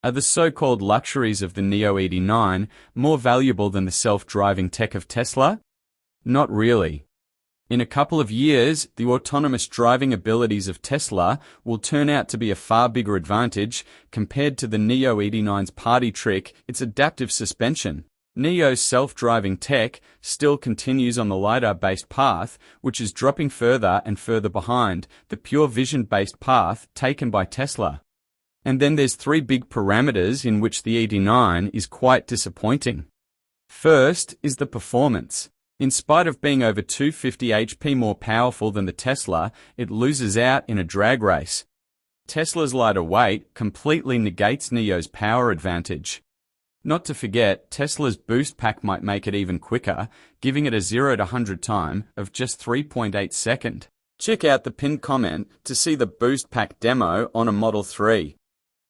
Are the so-called luxuries of the Nio ET9 more valuable than the self-driving tech of Tesla? Not really. In a couple of years, the autonomous driving abilities of Tesla will turn out to be a far bigger advantage compared to the Nio ET9's party trick, its adaptive suspension. Nio's self-driving tech still continues on the lidar-based path, which is dropping further and further behind the pure vision-based path taken by Tesla. And then there's three big parameters in which the ET9 is quite disappointing. First is the performance. In spite of being over 250 HP more powerful than the Tesla, it loses out in a drag race. Tesla's lighter weight completely negates Nio's power advantage. Not to forget, Tesla's boost pack might make it even quicker, giving it a 0 to 100 time of just 3.8 seconds. Check out the pinned comment to see the boost pack demo on a Model 3.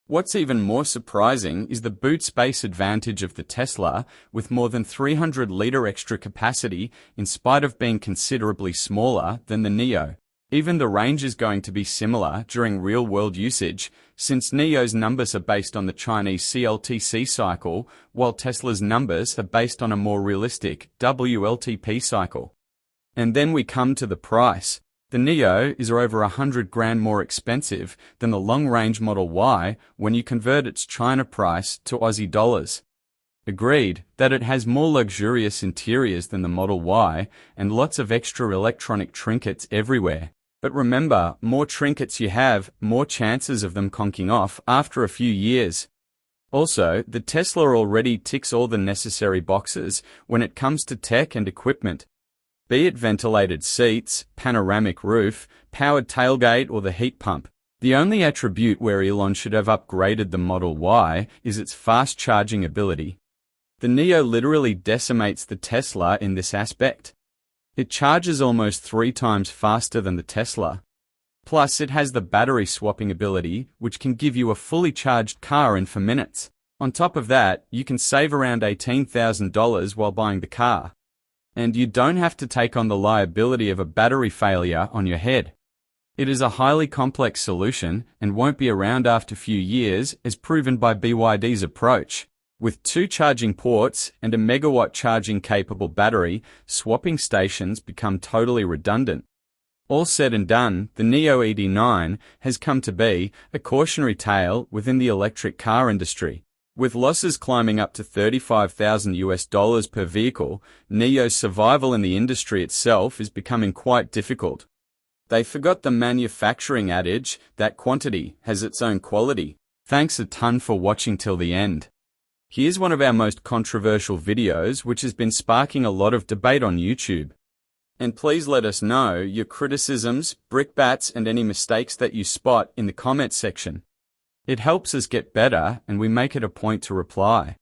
What's even more surprising is the boot space advantage of the Tesla, with more than 300-liter extra capacity in spite of being considerably smaller than the Nio. Even the range is going to be similar during real-world usage, since Nio's numbers are based on the Chinese CLTC cycle, while Tesla's numbers are based on a more realistic WLTP cycle. And then we come to the price. The Nio is over 100 grand more expensive than the long-range Model Y when you convert its China price to Aussie dollars. Agreed that it has more luxurious interiors than the Model Y and lots of extra electronic trinkets everywhere. But remember, more trinkets you have, more chances of them conking off after a few years. Also, the Tesla already ticks all the necessary boxes when it comes to tech and equipment. Be it ventilated seats, panoramic roof, powered tailgate or the heat pump. The only attribute where Elon should have upgraded the Model Y is its fast charging ability. The Nio literally decimates the Tesla in this aspect. It charges almost 3 times faster than the Tesla. Plus, it has the battery swapping ability, which can give you a fully charged car in 4 minutes. On top of that, you can save around $18,000 while buying the car. And you don't have to take on the liability of a battery failure on your head. It is a highly complex solution and won't be around after a few years, as proven by BYD's approach. With 2 charging ports and a megawatt charging capable battery, swapping stations become totally redundant. All said and done, the Nio ET9 has come to be a cautionary tale within the electric car industry. With losses climbing up to $35,000 per vehicle, Nio's survival in the industry itself is becoming quite difficult. They forgot the manufacturing adage that quantity has its own quality. Thanks a ton for watching till the end. Here's one of our most controversial videos which has been sparking a lot of debate on YouTube. And please let us know your criticisms, brickbats and any mistakes that you spot in the comment section. It helps us get better and we make it a point to reply.